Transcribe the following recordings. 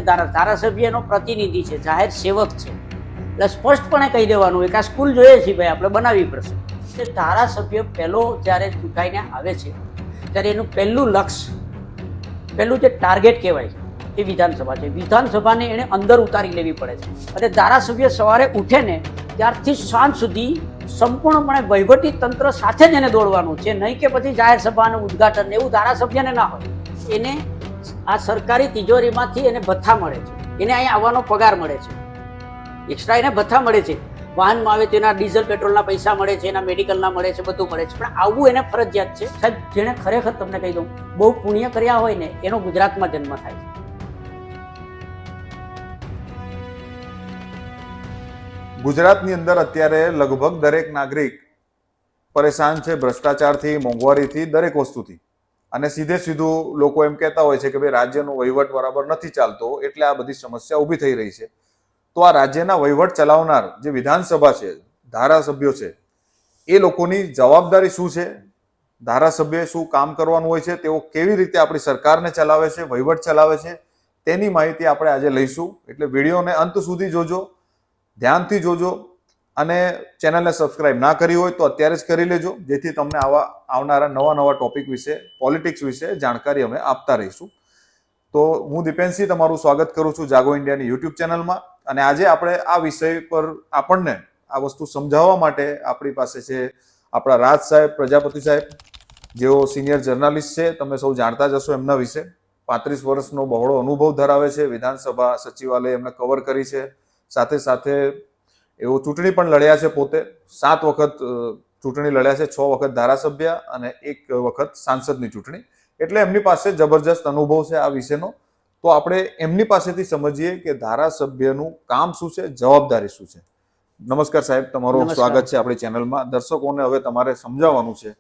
ધારાસભ્યનો પ્રતિનિધિ છે, જાહેર સેવક છે, એટલે સ્પષ્ટપણે કહી દેવાનું હોય કે આ સ્કૂલ જોઈએ છે ભાઈ, આપણે બનાવવી પડશે. એટલે ધારાસભ્ય પહેલો જ્યારે ચૂંટાઈને આવે છે ત્યારે એનું પહેલું લક્ષ્ય, પહેલું જે ટાર્ગેટ કહેવાય એ વિધાનસભા છે. વિધાનસભાને એણે અંદર ઉતારી લેવી પડે છે. અને ધારાસભ્ય સવારે ઉઠે ને ત્યારથી સાંજ સુધી સંપૂર્ણપણે વહીવટી તંત્ર સાથે જ એને દોડવાનું છે, નહીં કે પછી જાહેર સભાનું ઉદ્ઘાટન એવું ધારાસભ્યને ના હોય. એને આ સરકારી તિજોરીમાંથી એને ભથ્થા મળે છે, એને અહીંયા આવવાનો પગાર મળે છે, એક્સ્ટ્રા એને ભથ્થા મળે છે, વાહનમાં આવે તો એના ડીઝલ પેટ્રોલના પૈસા મળે છે, એના મેડિકલના મળે છે, બધું મળે છે. પણ આવવું એને ફરજિયાત છે. સાહેબ, જેણે ખરેખર તમને કહી દઉં બહુ પુણ્ય કર્યા હોય ને એનો ગુજરાતમાં જન્મ થાય છે. ગુજરાતની અંદર અત્યારે લગભગ દરેક નાગરિક પરેશાન છે ભ્રષ્ટાચારથી, મોંઘવારીથી, દરેક વસ્તુથી. અને સીધું લોકો એમ કહેતા હોય છે કે ભાઈ રાજ્યનો વહીવટ બરાબર નથી ચાલતો એટલે આ બધી સમસ્યા ઊભી થઈ રહી છે. તો આ રાજ્યના વહીવટ ચલાવનાર જે વિધાનસભા છે, ધારાસભ્યો છે, એ લોકોની જવાબદારી શું છે? ધારાસભ્ય શું કામ કરવાનું હોય છે? તેઓ કેવી રીતે આપણી સરકારને ચલાવે છે, વહીવટ ચલાવે છે, તેની માહિતી આપણે આજે લઈશું. એટલે વિડીયોને અંત સુધી જોજો, ધ્યાનથી જોજો. અને ચેનલને સબસ્ક્રાઇબ ના કરી હોય તો અત્યારે જ કરી લેજો, જેથી તમને આવા આવનારા નવા ટોપિક વિશે, પોલિટિક્સ વિશે જાણકારી અમે આપતા રહીશું. તો હું દીપેનસિંહ તમારું સ્વાગત કરું છું જાગો ઇન્ડિયાની યુટ્યુબ ચેનલમાં. અને આજે આપણે આ વિષય પર આપણને આ વસ્તુ સમજાવવા માટે આપણી પાસે છે આપણા રાજ સાહેબ, પ્રજાપતિ સાહેબ, જેઓ સિનિયર જર્નાલિસ્ટ છે. તમે સૌ જાણતા જ હશો એમના વિશે. 35 વર્ષનો બહોળો અનુભવ ધરાવે છે. વિધાનસભા સચિવાલય એમને કવર કરી છે. સાથે સાથે એવો ચૂંટણી પણ લડ્યા છે. પોતે 7 વખત ચૂંટણી લડ્યા છે, 6 વખત ધારાસભ્ય અને 1 વખત સાંસદની ચૂંટણી. એટલે એમની પાસે જબરજસ્ત અનુભવ છે આ વિશેનો. તો આપણે એમની પાસેથી સમજીએ કે ધારાસભ્યનું કામ શું છે, જવાબદારી શું છે. નમસ્કાર સાહેબ, તમારું સ્વાગત છે આપણી ચેનલમાં. દર્શકોને હવે તમારે સમજાવવાનું છે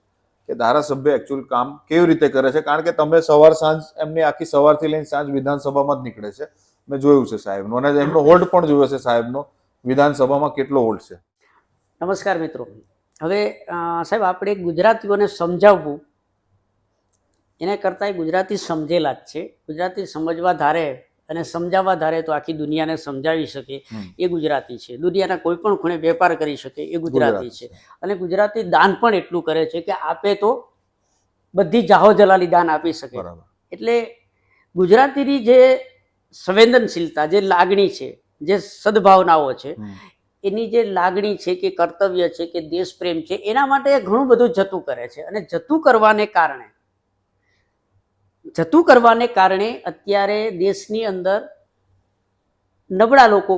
કે ધારાસભ્ય એકચ્યુઅલ કામ કેવી રીતે કરે છે, કારણ કે તમે સવાર સાંજ એમની આખી સવારથી લઈને સાંજ વિધાનસભામાં જ નીકળે છે. મેં જોયું છે સાહેબનો, અને એમનો હોલ્ડ પણ જોયો છે સાહેબનો. વિધાનસભામાં કેટલો હોલ્ડ છે? નમસ્કાર મિત્રો. હવે સાહેબ, આપણે ગુજરાતીઓને સમજાવવું એને કરતાં ગુજરાતી સમજેલા જ છે. ગુજરાતી સમજવા ધારે અને સમજાવવા ધારે તો આખી દુનિયાને સમજાવી શકે એ ગુજરાતી છે. દુનિયાના કોઈ પણ ખૂણે વેપાર કરી શકે એ ગુજરાતી છે. અને ગુજરાતી દાન પણ એટલું કરે છે કે આપે તો બધી જાહો જલાલી દાન આપી શકે. એટલે ગુજરાતીની જે સંવેદનશીલતા, જે લાગણી છે, જે સદભાવનાઓ છે, એની જે લાગણી છે કે કર્તવ્ય છે કે દેશ પ્રેમ છે, એના માટે ઘણું બધું જતું કરે છે. અને જતું કરવાને કારણે અત્યારે દેશની અંદર નબળા લોકો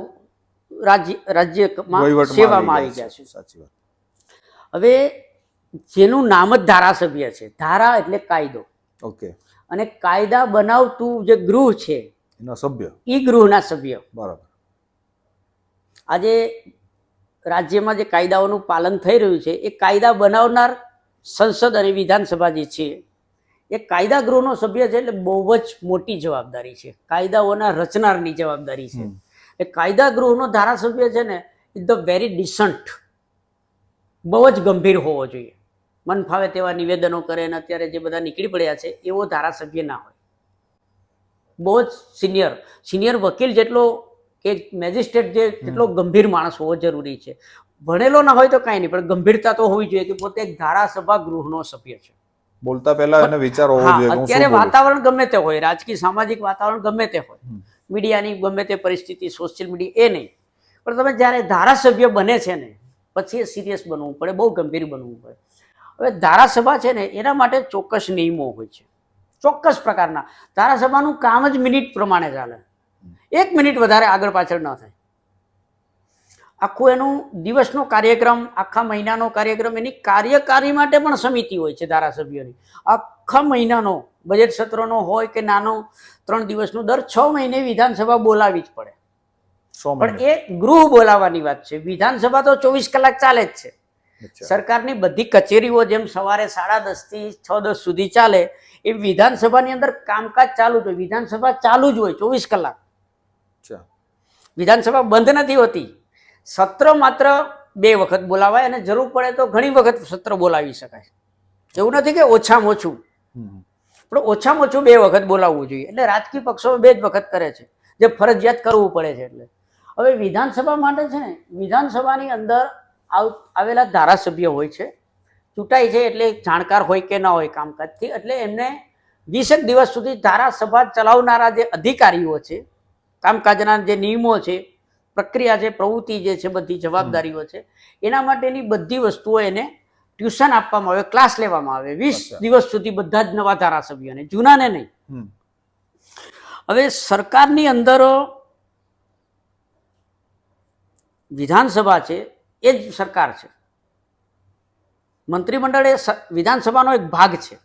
રાજ્યમાં સેવામાં આવી ગયા છે. સાચી વાત. હવે જેનું નામ જ ધારાસભ્ય છે, ધારા એટલે કાયદો. ઓકે. અને કાયદા બનાવતું જે ગૃહ છે એના સભ્ય, એ ગૃહના સભ્ય. બરાબર. આજે રાજ્યમાં જે કાયદાઓનું પાલન થઈ રહ્યું છે એ કાયદા બનાવનાર સંસદ અને વિધાનસભા જે છે એ કાયદા ગૃહનો સભ્ય છે. એટલે બહુ જ મોટી જવાબદારી છે, કાયદાઓના રચનારની જવાબદારી છે. એ કાયદા ગૃહનો ધારાસભ્ય છે ને, ઇઝ ધ વેરી ડિસન્ટ, બહુ જ ગંભીર હોવો જોઈએ. મન ફાવે તેવા નિવેદનો કરે અને અત્યારે જે બધા નીકળી પડ્યા છે એવો ધારાસભ્ય ના હોય. બહુ જ સિનિયર વકીલ જેટલો કે મેજિસ્ટ્રેટ જેટલો ગંભીર માણસ હોવો જરૂરી છે. ભણેલો ના હોય તો કાંઈ નહીં, પણ ગંભીરતા તો હોવી જોઈએ કે પોતે એક ધારાસભા ગૃહનો સભ્ય છે. બોલતા પહેલા એને વિચાર હોવો જોઈએ. અત્યારે વાતાવરણ ગમે તે હોય, રાજકીય સામાજિક વાતાવરણ ગમે તે હોય, મીડિયાની ગમે તે પરિસ્થિતિ, સોશિયલ મીડિયા, એ નહીં, પણ તમે જ્યારે ધારાસભ્ય બને છે ને પછી એ સિરિયસ બનવું પડે, બહુ ગંભીર બનવું પડે. હવે ધારાસભા છે ને એના માટે ચોક્કસ નિયમો હોય છે, ચોક્કસ પ્રકારના. ધારાસભાનું કામ જ મિનિટ પ્રમાણે ચાલે, 1 મિનિટ વધારે આગળ પાછળ ન થાય. આખું એનું દિવસનો કાર્યક્રમ, આખા મહિનાનો કાર્યક્રમ, એની કાર્યકારી માટે પણ સમિતિ હોય છે ધારાસભ્યોની. આખા મહિનાનો બજેટ સત્રનો હોય કે નાનો 3 દિવસનું, દર 6 મહિને વિધાનસભા બોલાવી જ પડે. પણ એ ગૃહ બોલાવવાની વાત છે. વિધાનસભા તો 24 કલાક ચાલે જ છે. સરકારની બધી કચેરીઓ જેમ સવારે 10:30 થી 6-10 સુધી ચાલે, એ વિધાનસભાની અંદર કામકાજ ચાલુ જ હોય. વિધાનસભા ચાલુ જ હોય 24 કલાક. વિધાનસભા બંધ નથી હોતી. સત્ર માત્ર 2 વખત બોલાવાય અને જરૂર પડે તો ઘણી વખત સત્ર બોલાવી શકાય. એવું નથી કે ઓછામાં ઓછું, પણ ઓછામાં ઓછું 2 વખત બોલાવવું જોઈએ. એટલે રાજકીય પક્ષો 2 જ વખત કરે છે. જે ફરજિયાત કરવું પડે છે. એટલે હવે વિધાનસભા માટે છે ને, વિધાનસભાની અંદર આવેલા ધારાસભ્ય હોય છે, ચૂંટાય છે એટલે જાણકાર હોય કે ના હોય કામકાજથી, એટલે એમને 20 દિવસ સુધી ધારાસભા ચલાવનારા જે અધિકારીઓ છે, કામકાજના જે નિયમો છે, પ્રક્રિયા છે, પ્રવૃત્તિ જે છે, બધી જવાબદારીઓ છે, એના માટેની બધી વસ્તુઓ એને ટ્યુશન આપવામાં આવે, ક્લાસ લેવામાં આવે 20 દિવસ સુધી બધા જ નવા ધારાસભ્યોને, જૂનાને નહીં. હવે સરકારની અંદર વિધાનસભા છે એ જ સરકાર છે, મંત્રીમંડળ એ વિધાનસભાનો એક ભાગ છે.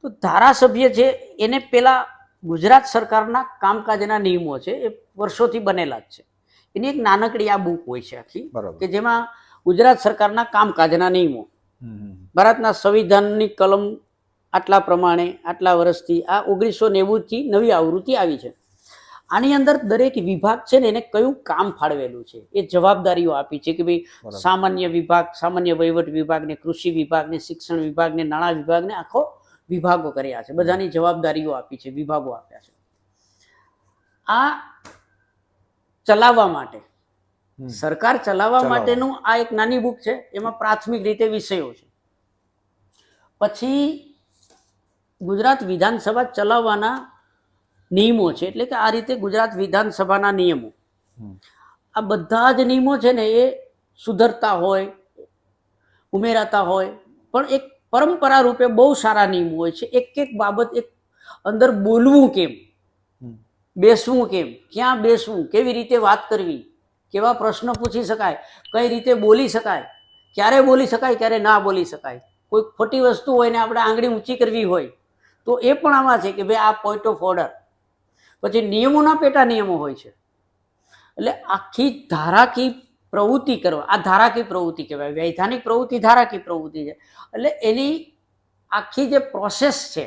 તો ધારાસભ્ય છે એને પેલા ગુજરાત સરકારના કામકાજના નિયમો છે એ વર્ષોથી બનેલા જ છે. એની એક નાનકડી આ બુક હોય છે આખી, કે જેમાં ગુજરાત સરકારના કામકાજના નિયમો, ભારતના સંવિધાનની કલમ આટલા પ્રમાણે આટલા વર્ષથી આ 1990થી નવી આવૃત્તિ આવી છે. આની અંદર દરેક વિભાગ છે ને એને કયું કામ ફાળવેલું છે, એ જવાબદારીઓ આપી છે કે ભાઈ સામાન્ય વિભાગ, સામાન્ય વહીવટ વિભાગને, કૃષિ વિભાગને, શિક્ષણ વિભાગને, નાણાં વિભાગને આખો વિભાગો કર્યા છે, બધાની જવાબદારીઓ આપી છે, વિભાગો આપ્યા છે. આ ચલાવવા માટે, સરકાર ચલાવવા માટેનું આ એક નાની બુક છે. એમાં પ્રાથમિક રીતે વિષયો છે. પછી ગુજરાત વિધાનસભા ચલાવવાના નિયમો છે, એટલે કે આ રીતે ગુજરાત વિધાનસભાના નિયમો, આ બધા જ નિયમો છે ને એ સુધરતા હોય, ઉમેરાતા હોય, પણ એક પરંપરા રૂપે બહુ સારા નિયમો હોય છે. એક એક બાબત, એક અંદર બોલવું કેમ, બેસવું કેમ, ક્યાં બેસવું, કેવી રીતે વાત કરવી, કેવા પ્રશ્ન પૂછી શકાય, કઈ રીતે બોલી શકાય, ક્યારે બોલી શકાય, ક્યારે ના બોલી શકાય, કોઈ ખોટી વસ્તુ હોય ને આપણે આંગળી ઊંચી કરવી હોય તો એ પણ આમાં છે કે ભાઈ આ પોઈન્ટ ઓફ ઓર્ડર. પછી નિયમોના પેટા નિયમો હોય છે. એટલે આખી ધારાકી પ્રવૃત્તિ કરવા, આ ધારાકી પ્રવૃત્તિ કહેવાય. વૈધાનિક પ્રવૃત્તિ ધારાકી પ્રવૃત્તિ છે. એટલે એની આખી જે પ્રોસેસ છે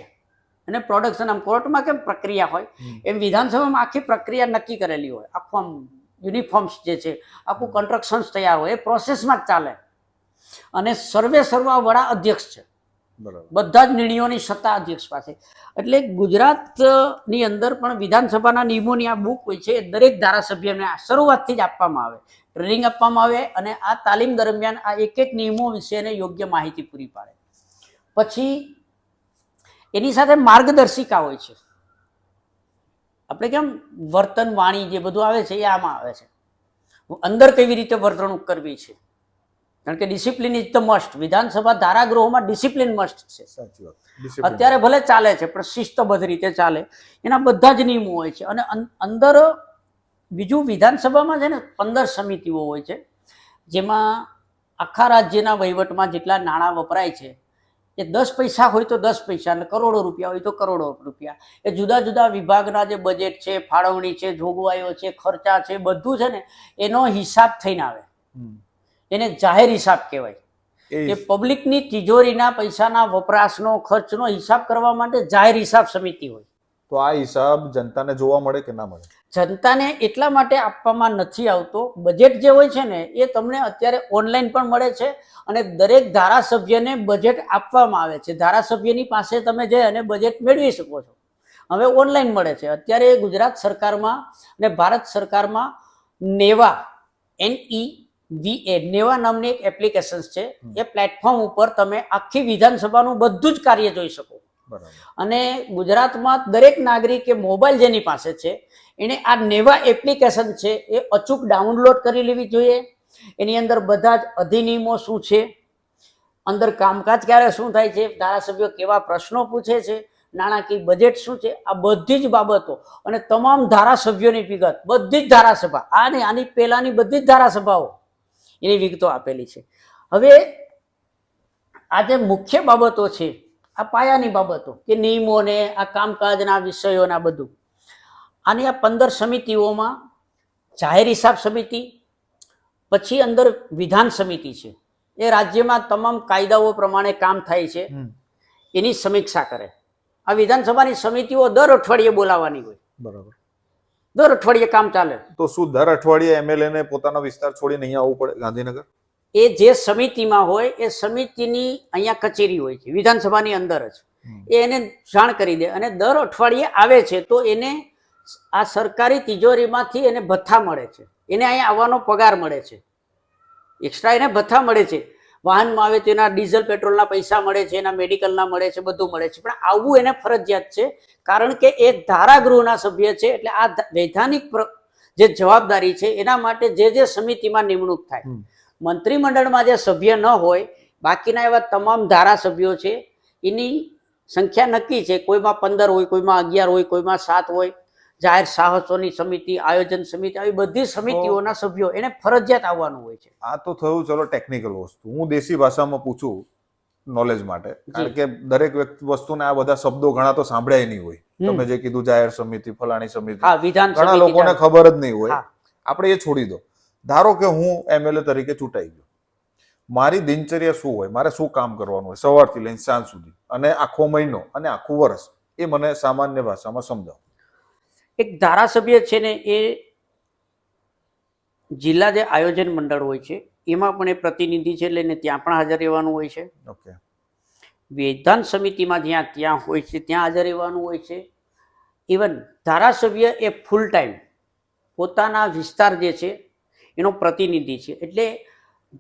અને પ્રોડક્શન, આમ કોર્ટમાં કેમ પ્રક્રિયા હોય એમ વિધાનસભામાં આખી પ્રક્રિયા નક્કી કરેલી હોય. આખું આમ યુનિફોર્મ્સ જે છે, આખું કન્સ્ટ્રક્શન્સ તૈયાર હોય, એ પ્રોસેસમાં જ ચાલે. અને સર્વા વડા અધ્યક્ષ છે, બધા જ નિર્ણયોની સત્તા અધ્યક્ષ પાસે. એટલે ગુજરાતની અંદર પણ વિધાનસભાના નિયમોની આ બુક હોય છે, એ દરેક ધારાસભ્યને શરૂઆતથી જ આપવામાં આવે, ટ્રેનિંગ આપવામાં આવે, અને આ તાલીમ દરમિયાન આ એક એક નિયમો વિશેને યોગ્ય માહિતી પૂરી પાડે. પછી એની સાથે માર્ગદર્શિકા હોય છે. આપણે કેમ વર્તન, વાણી જે બધું આવે છે એ આમાં આવે છે. અંદર કેવી રીતે વર્તણૂક કરવી છે, કારણ કે ડિસિપ્લિન ઇઝ ધ મસ્ટ. વિધાનસભા ધારાગૃહોમાં ડિસિપ્લિન મસ્ટ છે. સાચી વાત. અત્યારે ભલે ચાલે છે પણ શિસ્તબદ્ધ રીતે ચાલે, એના બધા જ નિયમો હોય છે. અને અંદર બીજું, વિધાનસભામાં છે ને 15 સમિતિઓ હોય છે, જેમાં આખા રાજ્યના વહીવટમાં જેટલા નાણાં વપરાય છે એ 10 પૈસા હોય તો 10 પૈસા, અને કરોડો રૂપિયા હોય તો કરોડો રૂપિયા, એ જુદા જુદા વિભાગના જે બજેટ છે, ફાળવણી છે, જોગવાઈઓ છે, ખર્ચા છે, બધું છે ને એનો હિસાબ થઈને આવે. એને જાહેર હિસાબ કહેવાય. એ પબ્લિકની તિજોરીના પૈસાના વપરાશનો, ખર્ચનો હિસાબ કરવા માટે જાહેર હિસાબ સમિતિ હોય. તો આ હિસાબ જનતાને જોવા મળે કે ના મળે? જનતાને એટલા માટે આપવામાં નથી આવતો. બજેટ જે હોય છે ને એ તમને અત્યારે ઓનલાઈન પણ મળે છે, અને દરેક ધારાસભ્યને બજેટ આપવામાં આવે છે. ધારાસભ્યની પાસે તમે જઈ અને બજેટ મેળવી શકો છો. હવે ઓનલાઈન મળે છે. અત્યારે ગુજરાત સરકારમાં અને ભારત સરકારમાં નેવા, NEVA, નેવા નામની એક એપ્લિકેશન છે. એ પ્લેટફોર્મ ઉપર તમે આખી વિધાનસભાનું બધું જ કાર્ય જોઈ શકો. અને ગુજરાતમાં દરેક નાગરિકે મોબાઈલ જેની પાસે છે એને આ નેવા એપ્લિકેશન છે એ અચૂક ડાઉનલોડ કરી લેવી જોઈએ. એની અંદર બધા જ અધિનિયમો શું છે, અંદર કામકાજ ક્યારે શું થાય છે, ધારાસભ્યો કેવા પ્રશ્નો પૂછે છે, નાણાકીય બજેટ શું છે, આ બધી જ બાબતો અને તમામ ધારાસભ્યોની વિગત, બધી જ ધારાસભા, આની પહેલાની બધી જ ધારાસભાઓ, એની વિગતો આપેલી છે. હવે આ જે મુખ્ય બાબતો છે, આ પાયાની બાબતો કે નિયમોને, આ કામકાજના વિષયોના બધું, આની આ 15 સમિતિઓમાં જાહેર હિસાબ સમિતિ, પછી અંદર વિધાન સમિતિ છે, એ રાજ્યમાં તમામ કાયદાઓ પ્રમાણે કામ થાય છે એની સમીક્ષા કરે. આ વિધાનસભાની સમિતિઓ દર અઠવાડિયે બોલાવવાની હોય. બરાબર. દર અઠવાડિયે કામ ચાલે. તો શું દર અઠવાડિયે MLA ને પોતાનો વિસ્તાર છોડીને અહીંયા આવવું પડે ગાંધીનગર? એ જે સમિતિમાં હોય એ સમિતિની અહીંયા કચેરી હોય છે વિધાનસભાની અંદર જ. એ એને જાણ કરી દે અને દર અઠવાડિયે આવે છે તો એને આ સરકારી તિજોરીમાંથી એને ભથ્થા મળે છે, એને અહીંયા આવવાનો પગાર મળે છે, એક્સ્ટ્રા એને ભથ્થા મળે છે. વાહનમાં આવે તો એના ડીઝલ પેટ્રોલના પૈસા મળે છે, એના મેડિકલના મળે છે, બધું મળે છે. પણ આવવું એને ફરજિયાત છે કારણ કે એ ધારાગૃહના સભ્ય છે. એટલે આ વૈધાનિક જે જવાબદારી છે એના માટે જે સમિતિમાં નિમણૂક થાય, મંત્રીમંડળમાં જે સભ્ય ન હોય બાકીના એવા તમામ ધારાસભ્યો છે એની સંખ્યા નક્કી છે. કોઈમાં 15 હોય, કોઈમાં 11 હોય, કોઈમાં 7 હોય. જાહેર સાહસોની સમિતિ, આયોજન સમિતિ, આવી બધી સમિતિઓના સભ્યો એને ફરજિયાત આવવાનું હોય છે. આ તો થયું ચલો ટેકનિકલ વસ્તુ. હું દેશી ભાષામાં પૂછું નોલેજ માટે, કારણ કે દરેક વસ્તુને આ બધા શબ્દો ઘણા તો સાંભળ્યા નહીં હોય. તમે જે કીધું જાહેર સમિતિ, ફલાણી સમિતિ, ઘણા લોકોને ખબર જ નહીં હોય. આપણે એ છોડી દો. ધારો કે હું MLA તરીકે ચૂંટાઈ ગયો, મારી દિનચર્યા શું હોય, મારે શું કામ કરવાનું હોય સવારથી લઈને સાંજ સુધી, અને આખો મહિનો અને આખું વર્ષ, એ મને સામાન્ય ભાષામાં સમજાવો. એક ધારાસભ્ય છે ને એ જિલ્લા જે આયોજન મંડળ હોય છે એમાં પણ એ પ્રતિનિધિ છે, એટલે એને ત્યાં પણ હાજર રહેવાનું હોય છે. ઓકે. વિધાન સમિતિમાં ત્યાં હોય છે ત્યાં હાજર રહેવાનું હોય છે. ઇવન ધારાસભ્ય એ ફૂલ ટાઈમ પોતાના વિસ્તાર જે છે એનો પ્રતિનિધિ છે. એટલે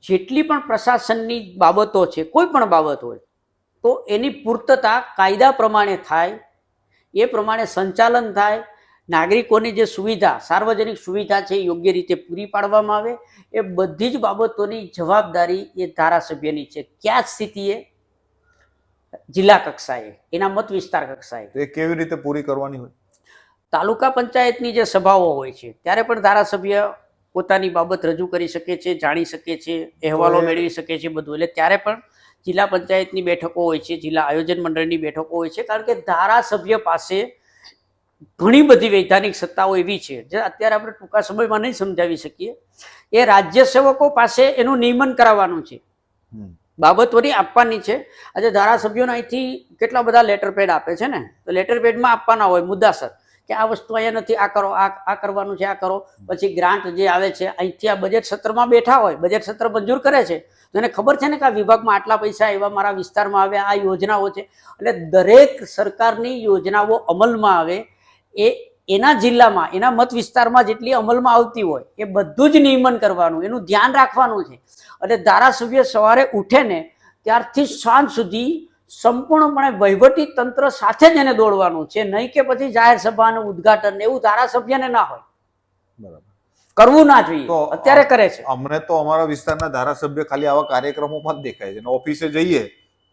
જેટલી પણ પ્રશાસનની બાબતો છે, કોઈ પણ બાબત હોય તો એની પૂર્તતા કાયદા પ્રમાણે થાય, એ પ્રમાણે સંચાલન થાય, નાગરિકોની જે સુવિધા, સાર્વજનિક સુવિધા છે એ યોગ્ય રીતે પૂરી પાડવામાં આવે. એ બધી જ બાબતોની જવાબદારી એ ધારાસભ્યની છે. કયા સ્થિતિએ જિલ્લા કક્ષાએ, એના મત વિસ્તાર કક્ષાએ. એ કેવી રીતે પૂરી કરવાની હોય? તાલુકા પંચાયતની જે સભાઓ હોય છે ત્યારે પણ ધારાસભ્ય પોતાની બાબત રજૂ કરી શકે છે, જાણી શકે છે, અહેવાલો મેળવી શકે છે, બધું. એટલે ત્યારે પણ જિલ્લા પંચાયતની બેઠકો હોય છે, જિલ્લા આયોજન મંડળની બેઠકો હોય છે. કારણ કે ધારાસભ્ય પાસે ઘણી બધી વૈધાનિક સત્તાઓ એવી છે જે અત્યારે આપણે ટૂંકા સમયમાં નહીં સમજાવી શકીએ. એ રાજ્ય સેવકો પાસે એનું નિયમન કરાવવાનું છે, બાબતોની આપવાની છે. આજે ધારાસભ્યોને અહીંથી કેટલા બધા લેટર પેડ આપે છે ને, તો લેટર પેડમાં આપવાના હોય મુદ્દાસર કે આ વસ્તુ અહીંયા નથી, આ કરો, આ કરવાનું છે, આ કરો. પછી ગ્રાન્ટ જે આવે છે અહીંથી આ બજેટ સત્રમાં બેઠા હોય, બજેટ સત્ર મંજૂર કરે છે તો એને ખબર છે ને કે આ વિભાગમાં આટલા પૈસા એવા મારા વિસ્તારમાં આવ્યા, આ યોજનાઓ છે. એટલે દરેક સરકારની યોજનાઓ અમલમાં આવે એ એના જિલ્લામાં, એના મત વિસ્તારમાં જેટલી અમલમાં આવતી હોય એ બધું જ નિયમન કરવાનું, એનું ધ્યાન રાખવાનું છે. એટલે ધારાસભ્ય સવારે ઉઠે ને ત્યારથી સાંજ સુધી સંપૂર્ણપણે વહીવટી તંત્ર સાથે જ એને દોડવાનું છે. નહીં કે પછી જાહેર સભાનું ઉદ્ઘાટન એવું ધારાસભ્યને ના હોય. બરાબર. કરવું ના જોઈએ, અત્યારે કરે છે. અમને તો અમારા વિસ્તારના ધારાસભ્ય ખાલી આવા કાર્યક્રમોમાં જ દેખાય છે. ઓફિસે જઈએ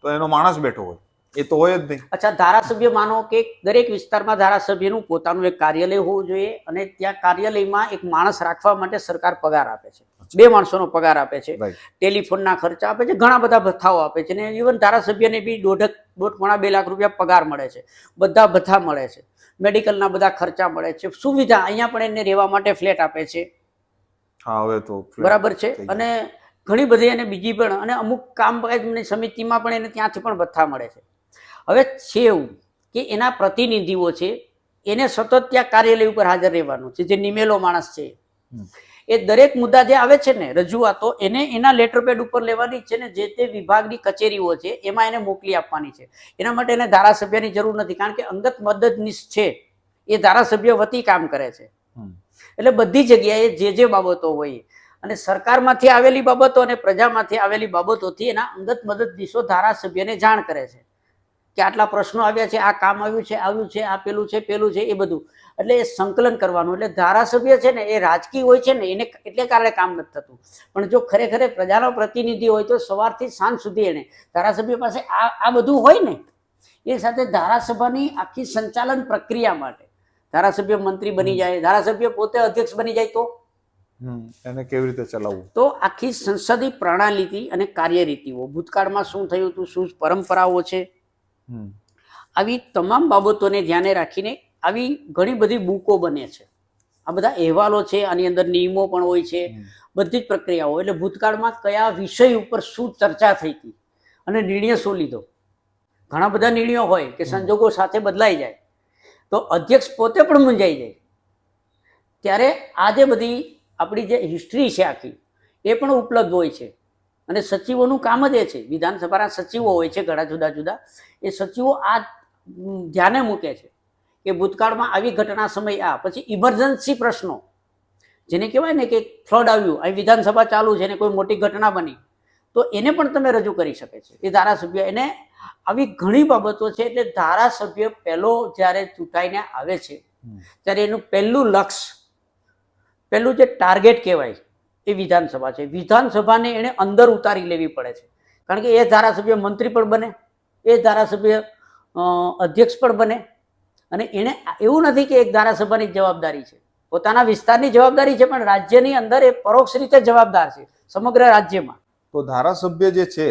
તો એનો માણસ બેઠો હોય, એ તો હોય જ નહીં. અચ્છા, ધારાસભ્ય માનો કે દરેક વિસ્તારમાં ધારાસભ્યનું પોતાનું એક કાર્યાલય હોવું જોઈએ અને ત્યાં કાર્યાલયમાં એક માણસ રાખવા માટે સરકાર પગાર આપે છે. 2 માણસોનો પગાર આપે છે, ટેલિફોનના ખર્ચા આપે છે, ઘણા બધા ભથ્થાઓ આપે છે. અને ઇવન ધારાસભ્યને બી 1.5-2 લાખ રૂપિયા પગાર મળે છે, બધા ભથ્થા મળે છે, મેડિકલના બધા ખર્ચા મળે છે, સુવિધા અહીંયા પણ એને રહેવા માટે ફ્લેટ આપે છે. હા, હવે તો બરાબર છે. અને ઘણી બધી એને બીજી પણ, અને અમુક કામકાજની સમિતિમાં પણ એને ત્યાંથી પણ ભથ્થા મળે છે. હવે છે એવું કે એના પ્રતિનિધિઓ છે એને સતત ત્યાં કાર્યાલય ઉપર હાજર રહેવાનું છે. જે નિમેલો માણસ છે એ દરેક મુદ્દા જે આવે છે ને રજૂઆતો, એને એના લેટર પેડ ઉપર લેવાની છે ને જે તે વિભાગની કચેરીઓ છે એમાં એને મોકલી આપવાની છે. એના માટે એને ધારાસભ્યની જરૂર નથી, કારણ કે અંગત મદદનીશ છે એ ધારાસભ્ય વતી કામ કરે છે. એટલે બધી જગ્યાએ જે બાબતો હોય અને સરકારમાંથી આવેલી બાબતો અને પ્રજામાંથી આવેલી બાબતોથી એના અંગત મદદનીશો ધારાસભ્યને જાણ કરે છે કે આટલા પ્રશ્નો આવ્યા છે, આ કામ આવ્યું છે, આ પેલું છે, એ બધું. એટલે એ સંકલન કરવાનું. એટલે ધારાસભ્ય છે ને એ રાજકીય હોય છે ને એને એટલે કારણે કામ નથી થતું. પણ જો ખરેખર પ્રજાનો પ્રતિનિધિ હોય તો સવારથી સાંજ સુધી એને ધારાસભ્ય પાસે આ બધું હોય ને, એ સાથે ધારાસભાની આખી સંચાલન પ્રક્રિયા માટે ધારાસભ્ય મંત્રી બની જાય, ધારાસભ્ય પોતે અધ્યક્ષ બની જાય તો એને કેવી રીતે ચલાવવું, તો આખી સંસદીય પ્રણાલીથી અને કાર્યરીતિઓ, ભૂતકાળમાં શું થયું હતું, શું પરંપરાઓ છે, આવી તમામ બાબતોને ધ્યાને રાખીને આવી ઘણી બધી બુકો બને છે. આ બધા અહેવાલો છે, આની અંદર નિયમો પણ હોય છે, બધી જ પ્રક્રિયાઓ. એટલે ભૂતકાળમાં કયા વિષય ઉપર શું ચર્ચા થઈ હતી અને નિર્ણય શું લીધો. ઘણા બધા નિર્ણયો હોય કે સંજોગો સાથે બદલાઈ જાય તો અધ્યક્ષ પોતે પણ મૂંઝાઈ જાય. ત્યારે આ જે બધી આપણી જે હિસ્ટ્રી છે આખી એ પણ ઉપલબ્ધ હોય છે. અને સચિવોનું કામ જ એ છે, વિધાનસભાના સચિવો હોય છે ઘણા જુદા જુદા, એ સચિવો આ ધ્યાને મૂકે છે કે ભૂતકાળમાં આવી ઘટના સમય પછી ઇમરજન્સી પ્રશ્નો, જેને કહેવાય ને કે ફ્લડ આવ્યું, અહીં વિધાનસભા ચાલુ છે ને કોઈ મોટી ઘટના બની, તો એને પણ તમે રજૂ કરી શકે છે એ ધારાસભ્ય. એને આવી ઘણી બાબતો છે. એટલે ધારાસભ્ય પહેલો જ્યારે ચૂંટાઈને આવે છે ત્યારે એનું પહેલું લક્ષ્ય, પહેલું જે ટાર્ગેટ કહેવાય એ વિધાનસભા છે. વિધાનસભાને એને અંદર ઉતારી લેવી પડે છે, કારણ કે એ ધારાસભ્ય મંત્રી પણ બને, એ ધારાસભ્ય અધ્યક્ષ પણ બને. અને એને એવું નથી કે એક ધારાસભાની જવાબદારી છે, પોતાના વિસ્તારની જવાબદારી છે, પણ રાજ્યની અંદર એ પરોક્ષ રીતે જવાબદાર છે સમગ્ર રાજ્યમાં. તો ધારાસભ્ય જે છે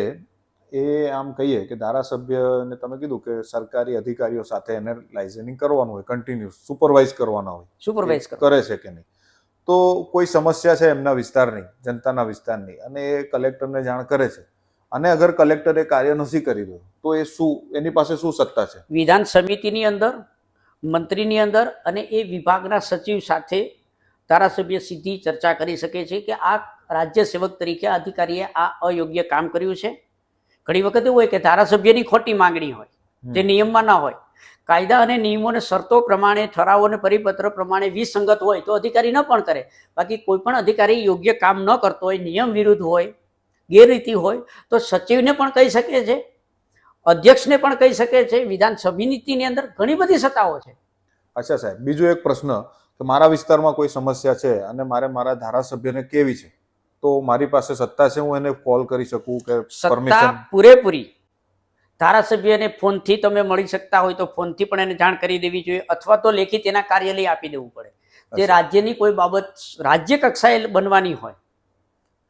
એ આમ કહીએ કે ધારાસભ્યને તમે કીધું કે સરકારી અધિકારીઓ સાથે એને લાઇઝનિંગ કરવાનું હોય, કન્ટિન્યુઅસ સુપરવાઇઝ કરવાના હોય, સુપરવાઇઝ કરે છે કે નહીં. તો કોઈ સમસ્યા છે એમના વિસ્તારની, જનતાના વિસ્તારની, અને એ કલેક્ટરને જાણ કરે છે, અને અગર કલેક્ટર એ કાર્ય નથી કરી રહ્યો તો એ શું, એની પાસે શું સત્તા છે? વિધાન સમિતિની અંદર, મંત્રીની અંદર અને એ વિભાગના સચિવ સાથે ધારાસભ્ય સીધી ચર્ચા કરી શકે છે કે આ રાજ્ય સેવક તરીકે અધિકારીએ આ અયોગ્ય કામ કર્યું છે. ઘણી વખત એવું હોય કે ધારાસભ્યની ખોટી માંગણી હોય જે નિયમમાં ના હોય, કાયદા અને નિયમોને શરતો પ્રમાણે, ઠરાવો અને પરિપત્ર પ્રમાણે વિસંગત હોય તો અધિકારી ન પણ કરે. બાકી કોઈ પણ અધિકારી યોગ્ય કામ ન કરતો હોય, નિયમ વિરુદ્ધ હોય, ગેરરીતિ હોય, તો સચિવને પણ કહી શકે છે, અધ્યક્ષને પણ કહી શકે છે. વિધાન સમિતિની અંદર ઘણી બધી સત્તાઓ છે. અચ્છા સાહેબ, બીજો એક પ્રશ્ન કે મારા વિસ્તારમાં કોઈ સમસ્યા છે અને મારે મારા ધારાસભ્યને કેવી છે, તો મારી પાસે સત્તા છે, હું એને કોલ કરી શકું કે સત્તા પૂરેપૂરી ધારાસભ્યને ફોનથી તમે મળી શકતા હોય તો ફોનથી પણ એને જાણ કરી દેવી જોઈએ, અથવા તો લેખિત એના કાર્યાલય આપી દેવું પડે. જે રાજ્યની કોઈ બાબત રાજ્ય કક્ષાએ બનવાની હોય,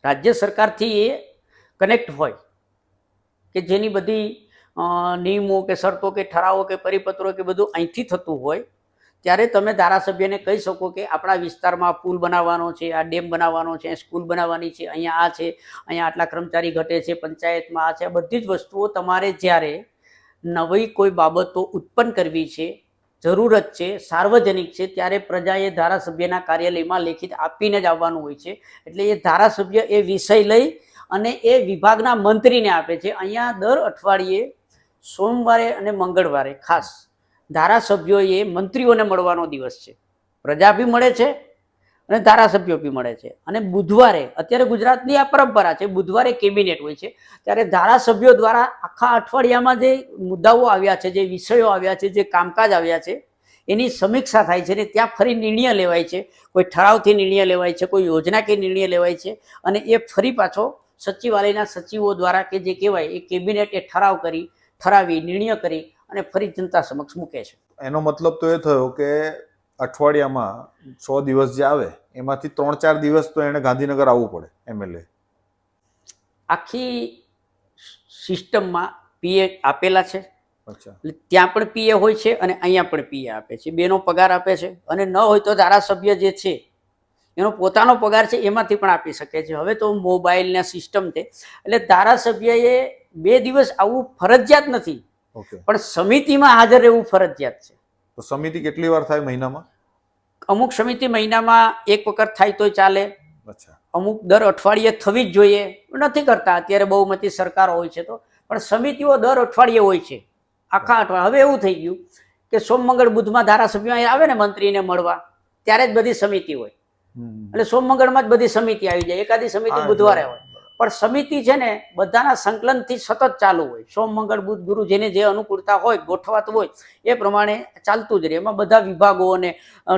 રાજ્ય સરકારથી એ કનેક્ટ હોય, કે જેની બધી નિયમો કે શરતો કે ઠરાવો કે પરિપત્રો કે બધું અહીંથી થતું હોય, ત્યારે તમે ધારાસભ્યને કહી શકો કે આપણા વિસ્તારમાં પુલ બનાવવાનો છે, આ ડેમ બનાવવાનો છે, સ્કૂલ બનાવવાની છે, અહીંયા આ છે, અહીંયા આટલા કર્મચારી ઘટે છે, પંચાયતમાં આ છે. આ બધી જ વસ્તુઓ તમારે જ્યારે નવી કોઈ બાબતો ઉત્પન્ન કરવી છે, જરૂરત છે, સાર્વજનિક છે, ત્યારે પ્રજાએ ધારાસભ્યના કાર્યાલયમાં લેખિત આપીને જ આવવાનું હોય છે. એટલે એ ધારાસભ્ય એ વિષય લઈ અને એ વિભાગના મંત્રીને આપે છે. અહીંયા દર અઠવાડિયે સોમવારે અને મંગળવારે ખાસ ધારાસભ્યોએ મંત્રીઓને મળવાનો દિવસ છે. પ્રજા બી મળે છે અને ધારાસભ્યો બી મળે છે. અને બુધવારે, અત્યારે ગુજરાતની આ પરંપરા છે, બુધવારે કેબિનેટ હોય છે, ત્યારે ધારાસભ્યો દ્વારા આખા અઠવાડિયામાં જે મુદ્દાઓ આવ્યા છે, જે વિષયો આવ્યા છે, જે કામકાજ આવ્યા છે, એની સમીક્ષા થાય છે. ને ત્યાં ફરી નિર્ણય લેવાય છે, કોઈ ઠરાવથી નિર્ણય લેવાય છે, કોઈ યોજના કે નિર્ણય લેવાય છે, અને એ ફરી પાછો સચિવાલયના સચિવો દ્વારા કે જે કહેવાય એ કેબિનેટ એ ઠરાવી નિર્ણય કરી અને ફરી જનતા સમક્ષ મૂકે છે. એનો મતલબ તો એ થયો કે અઠવાડિયામાં 100 દિવસ જે આવે એમાંથી 3-4 દિવસ તો એને ગાંધીનગર આવવું પડે એમએલએ. આખી સિસ્ટમમાં પીએ આપેલા છે. અચ્છા. ત્યાં પણ પીએ હોય છે અને અહીંયા પણ પીએ આપે છે, બેનો પગાર આપે છે. અને ન હોય તો ધારાસભ્ય જે છે એનો પોતાનો પગાર છે એમાંથી પણ આપી શકે છે. હવે તો મોબાઈલના સિસ્ટમ છે, એટલે ધારાસભ્યએ 2 દિવસ આવવું ફરજિયાત નથી, પણ સમિતિમાં હાજર રહેવું ફરજિયાત છે. તો સમિતિ કેટલી વાર થાય મહિનામાં? અમુક સમિતિ મહિનામાં 1 વખત થાય તોય ચાલે. અચ્છા. અમુક દર અઠવાડિયે થવી જ જોઈએ, નથી કરતા અત્યારે બહુમતી સરકારો હોય છે તો, પણ સમિતિઓ દર અઠવાડિયે હોય છે, આખા અઠવાડિયે. હવે એવું થઈ ગયું કે સોમ મંગળ બુધમાં ધારાસભ્યો આવે ને મંત્રીને મળવા, ત્યારે જ બધી સમિતિ હોય. એટલે સોમ મંગળમાં જ બધી સમિતિ આવી જાય, એકાદી સમિતિ બુધવારે હોય. પણ સમિતિ છે ને બધાના સંકલનથી સતત ચાલુ હોય. સોમ મંગળ બુધ ગુરુ જેને જે અનુકૂળતા હોય, ગોઠવાતું હોય એ પ્રમાણે ચાલતું જ રહે. એમાં બધા વિભાગો અને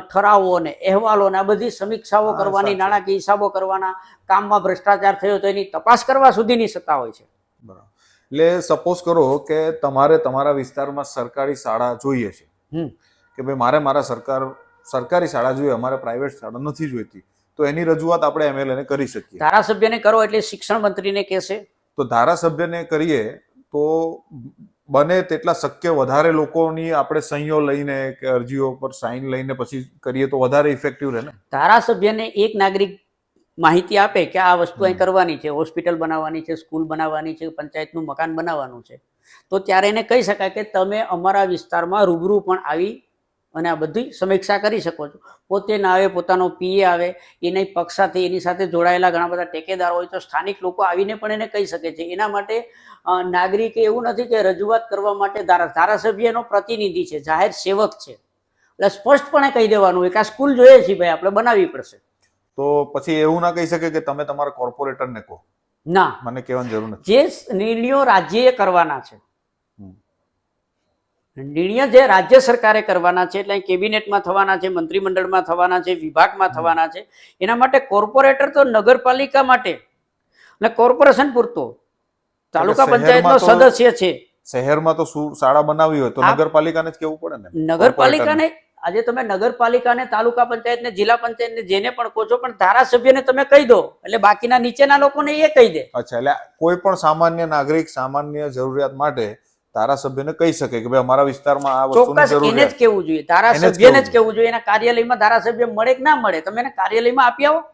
ઠરાવો અને અહેવાલો ને આ બધી સમીક્ષાઓ કરવાની, નાણાકીય હિસાબો કરવાના, કામમાં ભ્રષ્ટાચાર થયો તો એની તપાસ કરવા સુધીની સત્તા હોય છે. બરાબર. એટલે સપોઝ કરો કે તમારે તમારા વિસ્તારમાં સરકારી શાળા જોઈએ છે, કે ભાઈ મારે મારા સરકારી શાળા જોઈએ, અમારે પ્રાઇવેટ શાળા નથી જોઈતી, તો એની રજૂઆત આપણે એમએલએ કરી શકીએ. ધારાસભ્યને કરો એટલે શિક્ષણ મંત્રીને કહેશે. તો ધારાસભ્યને કરીએ તો બને તેટલા શક્ય વધારે લોકોની આપણે સહીઓ લઈને કે અરજીઓ પર સાઇન લઈને પછી કરીએ તો વધારે ઇફેક્ટિવ રહે ને. ધારાસભ્યને એક નાગરિક માહિતી આપે કે આ વસ્તુ અહીં કરવાની છે, હોસ્પિટલ બનાવવાની છે, સ્કૂલ બનાવવાની છે, પંચાયતનું મકાન બનાવવાનું છે, તો ત્યારે એને કહી શકાય કે તમે અમારા વિસ્તારમાં રૂબરૂ પણ આવી અને આ બધી સમીક્ષા કરી શકો છો. પોતે ના આવે, પોતાનો પીએ આવે, એના પક્ષ સાથે એની સાથે જોડાયેલા ઘણા બધા ટેકેદારો હોય તો સ્થાનિક લોકો આવીને પણ એને કહી શકે છે. એના માટે નાગરિકે એવું નથી કે રજૂઆત કરવા માટે ધારાસભ્યનો પ્રતિનિધિ છે, જાહેર સેવક છે, એટલે સ્પષ્ટપણે કહી દેવાનું હોય કે આ સ્કૂલ જોઈએ છે ભાઈ, આપણે બનાવવી પડશે. તો પછી એવું ના કહી શકે કે તમે તમારા કોર્પોરેટરને કહો, ના, મને કહેવાની જરૂર નથી. જે નિર્ણયો રાજ્યએ કરવાના છે, નિર્ણય જે રાજ્ય સરકારે કરવાના છે, એટલે કેબિનેટમાં થવાના છે, મંત્રીમંડળમાં થવાના છે, વિભાગમાં થવાના છે, એના માટે કોર્પોરેટર તો નગરપાલિકા માટે અને કોર્પોરેશન પૂરતો તાલુકા પંચાયતનો સદસ્ય છે. શહેરમાં તો શાળા બનાવી હોય તો નગરપાલિકાને જ કેવું પડે ને. નગરપાલિકાને આજે તમે નગરપાલિકાને, તાલુકા પંચાયતને, જિલ્લા પંચાયતને જેને પણ કહો છો, પણ ધારાસભ્યને તમે કહી દો એટલે બાકીના નીચેના લોકોને એ કહી દે. અચ્છા, એટલે કોઈ પણ સામાન્ય નાગરિક સામાન્ય જરૂરિયાત માટે ધારાસભ્યને કહી શકે કે ભાઈ અમારા વિસ્તારમાં આ વસ્તુની ચોક્કસ એને જ કહેવું જોઈએ, ધારાસભ્યને જ કહેવું જોઈએ. એના કાર્યાલયમાં ધારાસભ્ય મળે કે ના મળે, તમે એને કાર્યાલયમાં આપી આવો.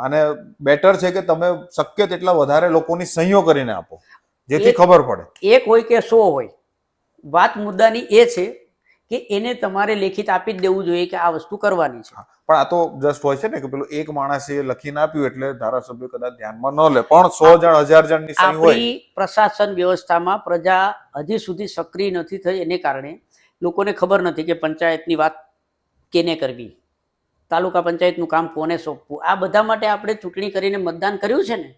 અને બેટર છે કે તમે શક્ય તેટલા વધારે લોકોની સહીઓ કરીને આપો, જેથી ખબર પડે. એક હોય કે 100 હોય, વાત મુદ્દાની એ છે કે એને તમારે લેખિત આપી જ દેવું જોઈએ કે આ વસ્તુ કરવાની છે. પણ આ તો જસ્ટ હોય છે ને કે પેલું એક માણસે લખીને આપ્યું એટલે ધારાસભ્ય કદાચ ધ્યાનમાં ન લે, પણ 100 જણ 1000 જણની સહી હોય. આપણી પ્રશાસન વ્યવસ્થામાં પ્રજા હજી સુધી સક્રિય નથી થઈ, એને કારણે લોકોને ખબર નથી કે પંચાયતની વાત કેને કરવી, તાલુકા પંચાયતનું કામ કોને સોંપવું. આ બધા માટે આપણે ચૂંટણી કરીને મતદાન કર્યું છે ને,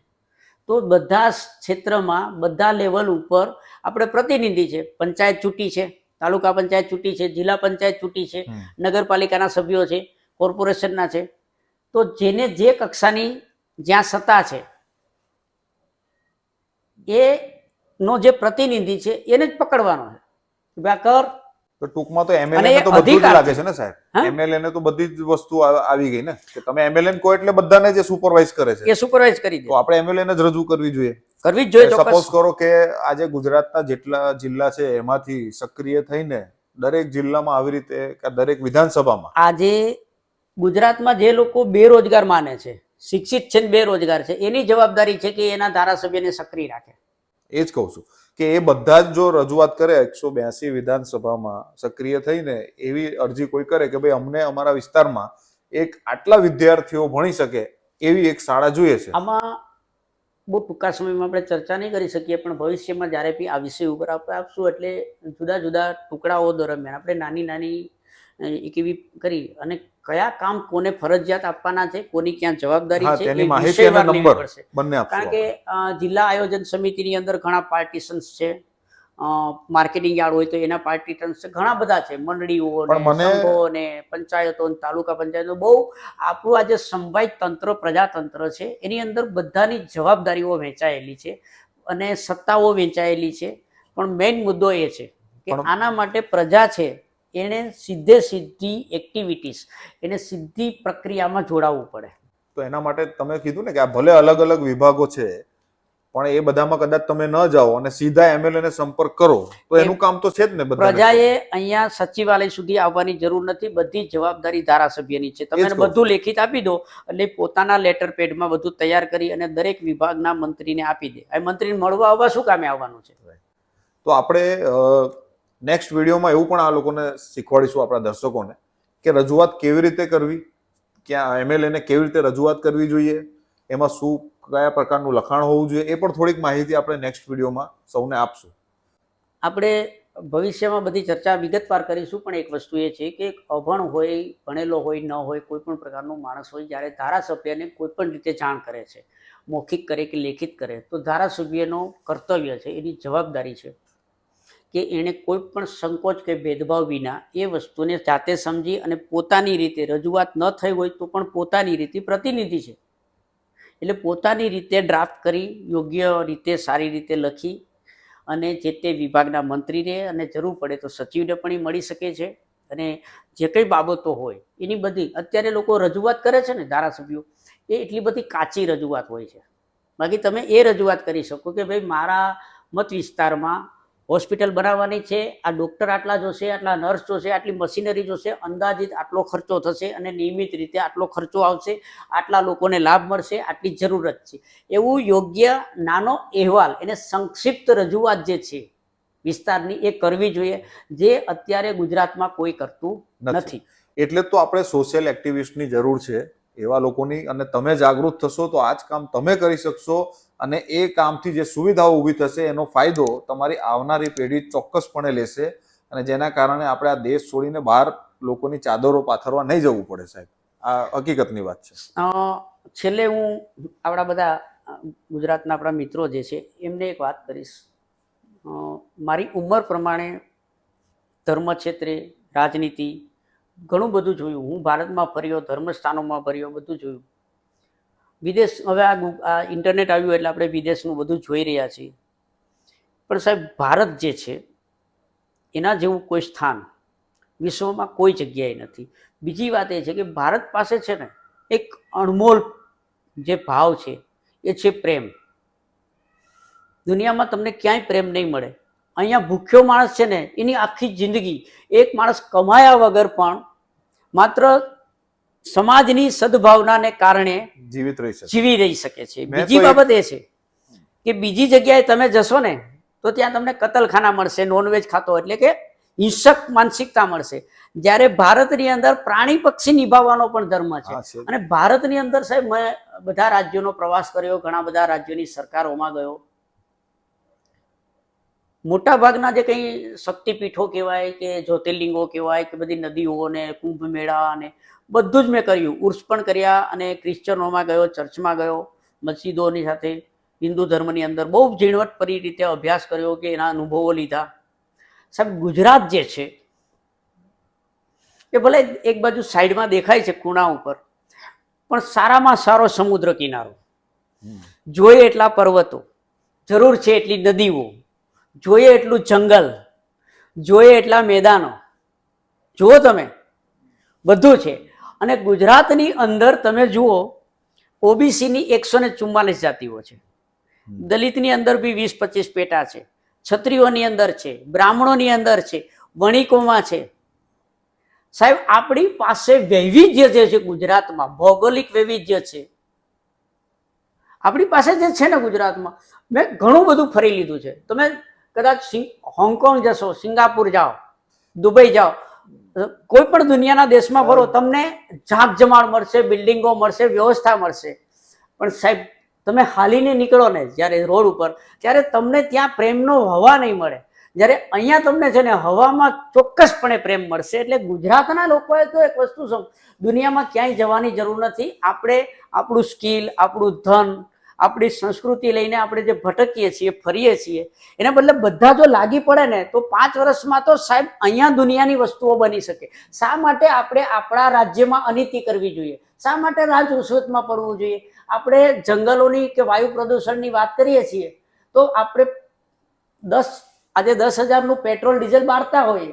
તો બધા ક્ષેત્રમાં, બધા લેવલ ઉપર આપણે પ્રતિનિધિ છે. પંચાયત ચૂંટી છે, તાલુકા પંચાયત ચૂંટી છે, જિલ્લા પંચાયત ચૂંટી છે, નગરપાલિકાના સભ્યો છે, કોર્પોરેશનના છે. તો જેને જે કક્ષાની જ્યાં સત્તા છે એ નો જે પ્રતિનિધિ છે એને જ પકડવાનો છે. તો ટૂંકમાં તો એમએલએ ને તો બધું જ લાગે છે ને સાહેબ, એમએલએ ને તો બધી જ વસ્તુ આવી ગઈ ને કે તમે એમએલએ ને કહો એટલે બધાને જે સુપરવાઇઝ કરે છે એ સુપરવાઇઝ કરી દે. તો આપણે એમએલએ ને જ રજૂ કરવી જોઈએ. સપોઝ કરો કે આજે ગુજરાતના જેટલા જિલ્લા છે એમાંથી સક્રિય થઈને દરેક જિલ્લામાં આવી રીતે કે દરેક વિધાનસભામાં આજે ગુજરાતમાં જે લોકો બેરોજગાર માને છે, શિક્ષિત છે ને બેરોજગાર છે, એની જવાબદારી છે કે એના ધારાસભ્યને સક્રિય રાખે. એ જ કહું છું કે એ બધા જ જો રજૂઆત કરે 182 વિધાનસભામાં સક્રિય થઈને એવી અરજી કોઈ કરે કે ભાઈ અમને અમારા વિસ્તારમાં એક આટલા વિદ્યાર્થીઓ ભણી શકે એવી એક શાળા જોઈએ છે. આમાં બહુ ટૂંકા સમયમાં આપણે ચર્ચા નહીં કરી શકીએ, પણ ભવિષ્યમાં જ્યારે બી આ વિષય ઉપર આપણે આપશું એટલે જુદા જુદા ટુકડાઓ દરમિયાન આપણે નાની નાની એક એવી કરી અને કયા કામ કોને ફરજિયાત આપવાના છે, કોની ક્યાં જવાબદારી છે, તેની માહિતી અને નંબર બંને આપશું. કારણ કે જિલ્લા આયોજન સમિતિની અંદર ઘણા પાર્ટીશન્સ છે, માર્કેટિંગ યાર્ડ હોય તો એના પાર્ટીશન્સ છે, ઘણા બધા છે, મંડળીઓ સંઘો ને પંચાયતો, તાલુકા પંચાયતો. બહુ આપણું આજે સંવાદ તંત્ર, પ્રજાતંત્ર છે, એની અંદર બધાની જવાબદારીઓ વહેંચાયેલી છે અને સત્તાઓ વહેંચાયેલી છે. પણ મેઇન મુદ્દો એ છે કે આના માટે પ્રજા છે એને સીધી એક્ટિવિટીઝ, એને સીધી પ્રક્રિયામાં જોડાવવું પડે. તો એના માટે તમે કીધું ને કે આ ભલે અલગ અલગ વિભાગો છે પણ એ બધામાં કદાચ તમે ન જાઓ અને સીધા એમએલએ ને સંપર્ક કરો તો એનું કામ તો છે જ ને. પ્રજાએ અહીંયા સચિવાલય સુધી આવવાની જરૂર નથી, બધી જવાબદારી ધારાસભ્યની છે. તમે બધું લેખિત આપી દો એટલે પોતાના લેટર પેડમાં બધું તૈયાર કરી અને દરેક વિભાગના મંત્રીને આપી દે. આ મંત્રીને મળવા આવવા શું કામે આવવાનું છે? તો આપણે નેક્સ્ટ વિડીયોમાં એવું પણ આ લોકોને શીખવાડીશું, આપણા દર્શકોને, કે રજૂઆત કેવી રીતે કરવી, ક્યાં એમએલએ ને કેવી રીતે રજૂઆત કરવી જોઈએ, એમાં શું કયા પ્રકારનું લખાણ હોવું જોઈએ, એ પણ થોડીક માહિતી આપણે નેક્સ્ટ વિડીયોમાં સૌને આપશું. આપણે ભવિષ્યમાં બધી ચર્ચા વિગતવાર કરીશું, પણ એક વસ્તુ એ છે કે અભણ હોય, ભણેલો હોય, ન હોય, કોઈ પણ પ્રકારનો માણસ હોય, જ્યારે ધારાસભ્યને કોઈ પણ રીતે જાણ કરે છે, મૌખિક કરે કે લેખિત કરે, તો ધારાસભ્યનો કર્તવ્ય છે, એની જવાબદારી છે કે એણે કોઈ પણ સંકોચ કે ભેદભાવ વિના એ વસ્તુને જાતે સમજી અને પોતાની રીતે, રજૂઆત ન થઈ હોય તો પણ પોતાની રીતે પ્રતિનિધિ છે એટલે પોતાની રીતે ડ્રાફ્ટ કરી, યોગ્ય રીતે, સારી રીતે લખી અને જે તે વિભાગના મંત્રીને અને જરૂર પડે તો સચિવને પણ મળી શકે છે. અને જે કંઈ બાબતો હોય એની બધી અત્યારે લોકો રજૂઆત કરે છે ને ધારાસભ્યો, એ એટલી બધી કાચી રજૂઆત હોય છે. બાકી તમે એ રજૂઆત કરી શકો કે ભાઈ મારા મત વિસ્તારમાં હોસ્પિટલ બનાવવાની છે, આ ડૉક્ટર આટલા જોશે, આટલા નર્સ જોશે, આટલી મશીનરી જોશે, અંદાજિત આટલો ખર્ચો થશે અને નિયમિત રીતે આટલો ખર્ચો આવશે, આટલા લોકોને લાભ મળશે, આટલી જરૂરત છે, એવું યોગ્ય નાનો અહેવાલ, એને સંક્ષિપ્ત રજૂઆત જે છે વિસ્તારની એ કરવી જોઈએ, જે અત્યારે ગુજરાતમાં કોઈ કરતું નથી. એટલે તો આપણે સોશિયલ એક્ટિવિસ્ટની જરૂર છે, એવા લોકોની, અને તમે જાગૃત થશો તો આ જ કામ તમે કરી શકશો, અને એ કામથી જે સુવિધાઓ ઊભી થશે એનો ફાયદો તમારી આવનારી પેઢી ચોક્કસપણે લેશે, અને જેના કારણે આપણે આ દેશ છોડીને બહાર લોકોની ચાદરો પાથરવા નહીં જવું પડે સાહેબ. આ હકીકતની વાત છે. છેલ્લે હું આપણા બધા ગુજરાતના આપણા મિત્રો જે છે એમને એક વાત કરીશ. મારી ઉંમર પ્રમાણે ધર્મ ક્ષેત્રે, રાજનીતિ ઘણું બધું જોયું. હું ભારતમાં ફર્યો, ધર્મસ્થાનોમાં ફર્યો, બધું જોયું. વિદેશ, હવે આ ઇન્ટરનેટ આવ્યું એટલે આપણે વિદેશનું બધું જોઈ રહ્યા છીએ. પણ સાહેબ, ભારત જે છે એના જેવું કોઈ સ્થાન વિશ્વમાં કોઈ જગ્યાએ નથી. બીજી વાત એ છે કે ભારત પાસે છે ને એક અણમોલ જે ભાવ છે એ છે પ્રેમ. દુનિયામાં તમને ક્યાંય પ્રેમ નહીં મળે. અહીંયા ભૂખ્યો માણસ છે ને એની આખી જિંદગી એક માણસ કમાયા વગર પણ માત્ર સમાજની સદભાવનાને કારણે જીવી રહી શકે છે. બીજી બાબત એ છે કે બીજી જગ્યાએ તમે જશો ને તો ત્યાં તમને કતલખાના મળશે, નોનવેજ ખાતો, એટલે કે હિંસક માનસિકતા મળશે. જ્યારે ભારતની અંદર પ્રાણી પક્ષી નિભાવવાનો પણ ધર્મ છે. અને ભારતની અંદર સાહેબ, મેં બધા રાજ્યોનો પ્રવાસ કર્યો, ઘણા બધા રાજ્યોની સરકારોમાં ગયો. મોટા ભાગના જે કંઈ શક્તિપીઠો કહેવાય કે જ્યોતિર્લિંગો કહેવાય કે બધી નદીઓ ને કુંભ મેળા ને બધું જ મેં કર્યું. ઉર્સ પણ કર્યા, અને ક્રિશ્ચનોમાં ગયો, ચર્ચમાં ગયો, મસ્જિદોની સાથે હિન્દુ ધર્મની અંદર બહુ ઝીણવટભરી રીતે અભ્યાસ કર્યો કે એના અનુભવો લીધા. સાહેબ, ગુજરાત જે છે એ ભલે એક બાજુ સાઈડમાં દેખાય છે ખૂણા ઉપર, પણ સારામાં સારો સમુદ્ર કિનારો, જોઈએ એટલા પર્વતો, જરૂર છે એટલી નદીઓ, જોઈએ એટલું જંગલ, જોઈએ એટલા મેદાનો, જુઓ તમે, બધું છે. અને ગુજરાતની અંદર તમે જુઓ, ઓબીસીની 144 જાતિઓ છે, દલિતની અંદર બી 20-25 પેટા છે, ક્ષત્રિયોની અંદર છે, બ્રાહ્મણોની અંદર છે, વણિકોમાં છે. સાહેબ, આપણી પાસે વૈવિધ્ય જે છે ગુજરાતમાં, ભૌગોલિક વૈવિધ્ય છે આપણી પાસે જે છે ને ગુજરાતમાં. મેં ઘણું બધું ફરી લીધું છે. તમે કદાચ હોંગકોંગ જશો, સિંગાપુર જાઓ, દુબઈ જાઓ, કોઈ પણ દુનિયાના દેશમાં ફરો, તમને ઝાક જમાડ મળશે, બિલ્ડિંગો મળશે, વ્યવસ્થા મળશે. પણ સાહેબ, તમે હાલીને નીકળો ને જ્યારે રોડ ઉપર, ત્યારે તમને ત્યાં પ્રેમનો હવા નહીં મળે. જ્યારે અહીંયા તમને છે ને હવામાં ચોક્કસપણે પ્રેમ મળશે. એટલે ગુજરાતના લોકોએ તો એક વસ્તુ દુનિયામાં ક્યાંય જવાની જરૂર નથી. આપણે આપણું સ્કિલ, આપણું ધન, આપણી સંસ્કૃતિ લઈને આપણે જે ભટકીએ છીએ, ફરીએ છીએ, એના બદલે બધા જો લાગી પડે ને તો 5 વર્ષમાં તો સાહેબ અહીંયા દુનિયાની વસ્તુઓ બની શકે. શા માટે આપણે આપણા રાજ્યમાં અનીતિ કરવી જોઈએ? શા માટે રાજ રૂશ્વતમાં પડવું જોઈએ? આપણે જંગલોની કે વાયુ પ્રદૂષણની વાત કરીએ છીએ તો આપણે આજે 10,000નું પેટ્રોલ ડીઝલ બાળતા હોઈએ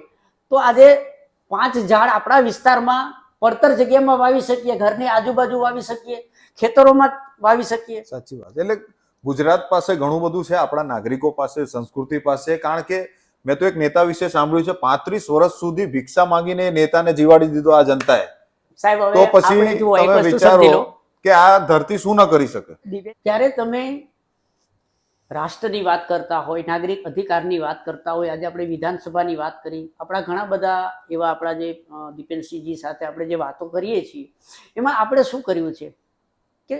તો આજે 5 ઝાડ આપણા વિસ્તારમાં પડતર જગ્યામાં વાવી શકીએ, ઘરની આજુબાજુ વાવી શકીએ, ખેતરોમાં વાવી શકીએ. સાચી વાત. એટલે ગુજરાત પાસે ઘણું બધું છે, આપણા નાગરિકો પાસે, સંસ્કૃતિ પાસે. કારણ કે મેં તો એક નેતા વિશે સાંભળ્યું છે, 35 વર્ષ સુધી ભિક્ષા માંગીને નેતાને જીવાડી દીધો આ જનતાએ. સાહેબ, તો પછી તમે વિચારો કે આ ધરતી શું ન કરી શકે. ત્યારે તમે રાષ્ટ્રની વાત કરતા હોય, નાગરિક અધિકારની વાત કરતા હોય, આજે આપણે વિધાનસભાની વાત કરી, આપણા ઘણા બધા એવા આપણા જે દીપેનસિંહજી સાથે આપણે જે વાતો કરીએ છીએ, એમાં આપણે શું કર્યું છે કે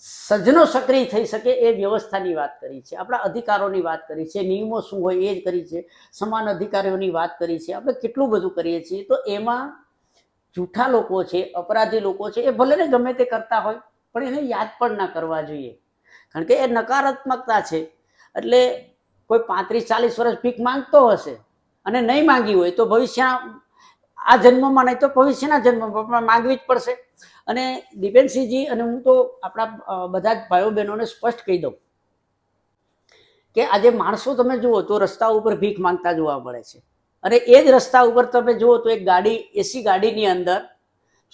સજ્જનો સક્રિય થઈ શકે એ વ્યવસ્થાની વાત કરી છે, આપણા અધિકારોની વાત કરી છે, નિયમો શું હોય એ જ કરી છે, સમાન અધિકારીઓની વાત કરી છે. આપણે કેટલું બધું કરીએ છીએ. તો એમાં જૂઠા લોકો છે, અપરાધી લોકો છે, એ ભલે ને ગમે તે કરતા હોય પણ એને યાદ પણ ના કરવા જોઈએ, કારણ કે એ નકારાત્મકતા છે. એટલે કોઈ 35-40 વર્ષ ભીખ માંગતો હશે અને નહીં માંગી હોય તો આ જન્મમાં નહીં તો ભવિષ્યના જન્મમાં માંગવી જ પડશે. અને દીપેનસિંહજી અને હું તો આપણા બધા જ ભાઈઓ બહેનોને સ્પષ્ટ કહી દઉં કે આજે માણસો તમે જુઓ તો રસ્તા ઉપર ભીખ માંગતા જોવા મળે છે, અને એ જ રસ્તા ઉપર તમે જુઓ તો એક ગાડી, એસી ગાડીની અંદર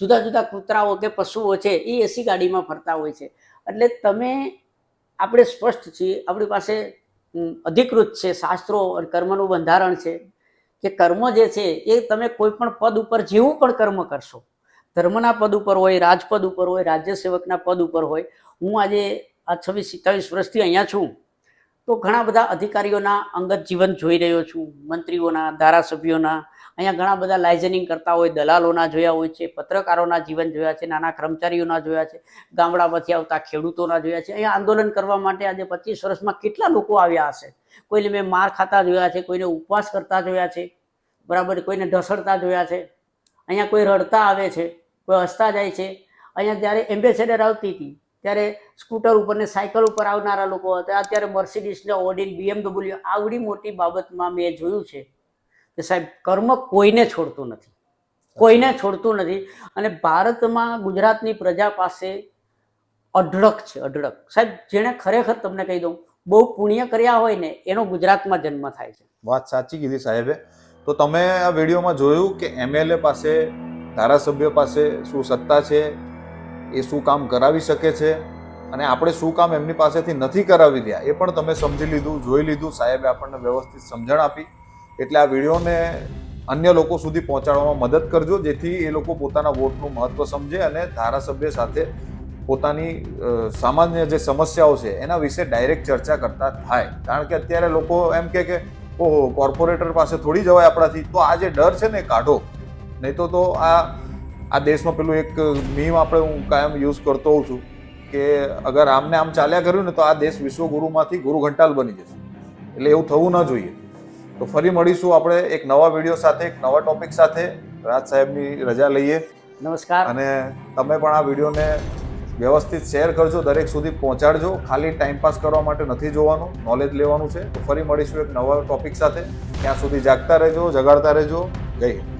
જુદા જુદા કૂતરાઓ કે પશુઓ છે એ એસી ગાડીમાં ફરતા હોય છે. એટલે આપણે સ્પષ્ટ છીએ, આપણી પાસે અધિકૃત છે શાસ્ત્રો અને કર્મનું બંધારણ છે કે કર્મ જે છે એ તમે કોઈ પણ પદ ઉપર જેવું પણ કર્મ કરશો, ધર્મના પદ ઉપર હોય, રાજપદ ઉપર હોય, રાજ્ય સેવકના પદ ઉપર હોય. હું આજે આ 26-27 વર્ષથી અહીંયા છું તો ઘણા બધા અધિકારીઓના અંગત જીવન જોઈ રહ્યો છું, મંત્રીઓના, ધારાસભ્યોના, અહીંયા ઘણા બધા લાઇઝનિંગ કરતા હોય, દલાલોના જોયા હોય છે, પત્રકારોના જીવન જોયા છે, નાના કર્મચારીઓના જોયા છે, ગામડામાંથી આવતા ખેડૂતોના જોયા છે. અહીંયા આંદોલન કરવા માટે આજે 25 વર્ષમાં કેટલા લોકો આવ્યા હશે. કોઈને મેં માર ખાતા જોયા છે, કોઈને ઉપવાસ કરતા જોયા છે, બરાબર, કોઈને ઢસડતા જોયા છે. અહીંયા કોઈ રડતા આવે છે, કોઈ હસતા જાય છે. અહીંયા જ્યારે એમ્બેસેડર આવતી હતી ત્યારે સ્કૂટર ઉપર ને સાયકલ ઉપર આવનારા લોકો હતા. અત્યારે મર્સિડીઝ ને ઓડી, BMW, આવડી મોટી બાબતમાં મેં જોયું છે કે સાહેબ કર્મ કોઈને છોડતું નથી, કોઈને છોડતું નથી. અને ભારતમાં ગુજરાતની પ્રજા પાસે અઢળક છે, અઢળક. સાહેબ જેણે ખરેખર તમને કહી દઉં બહુ પુણ્ય કર્યા હોય ને એનો ગુજરાતમાં જન્મ થાય છે. વાત સાચી કીધી સાહેબે. તો તમે આ વિડીયોમાં જોયું કે MLA પાસે, ધારાસભ્ય પાસે શું સત્તા છે, એ શું કામ કરાવી શકે છે અને આપણે શું કામ એમની પાસેથી નથી કરાવી રહ્યા એ પણ તમે સમજી લીધું, જોઈ લીધું. સાહેબે આપણને વ્યવસ્થિત સમજણ આપી. એટલે આ વિડીયોને અન્ય લોકો સુધી પહોંચાડવામાં મદદ કરજો, જેથી એ લોકો પોતાના વોટનું મહત્વ સમજે અને ધારાસભ્ય સાથે પોતાની સામાન્ય જે સમસ્યાઓ છે એના વિશે ડાયરેક્ટ ચર્ચા કરતા થાય. કારણ કે અત્યારે લોકો એમ કે ઓહો કોર્પોરેટર પાસે થોડી જવાય આપણાથી. તો આ જે ડર છે ને એ કાઢો, નહીં તો આ દેશમાં પેલું એક મીમ હું કાયમ યુઝ કરતો હોઉં છું કે અગર આમને આમ ચાલ્યા કર્યું ને તો આ દેશ વિશ્વગુરુમાંથી ગુરુ ઘંટાલ બની જશે. એટલે એવું થવું ન જોઈએ. તો ફરી મળીશું આપણે એક નવા વિડીયો સાથે, એક નવા ટોપિક સાથે. રાજ સાહેબની રજા લઈએ. નમસ્કાર. અને તમે પણ આ વિડીયોને વ્યવસ્થિત શેર કરજો, દરેક સુધી પહોંચાડજો. ખાલી ટાઈમપાસ કરવા માટે નથી જોવાનું, નોલેજ લેવાનું છે. તો ફરી મળીશું એક નવા ટોપિક સાથે. ત્યાં સુધી જાગતા રહેજો, જગાડતા રહેજો. જય હિન્દ.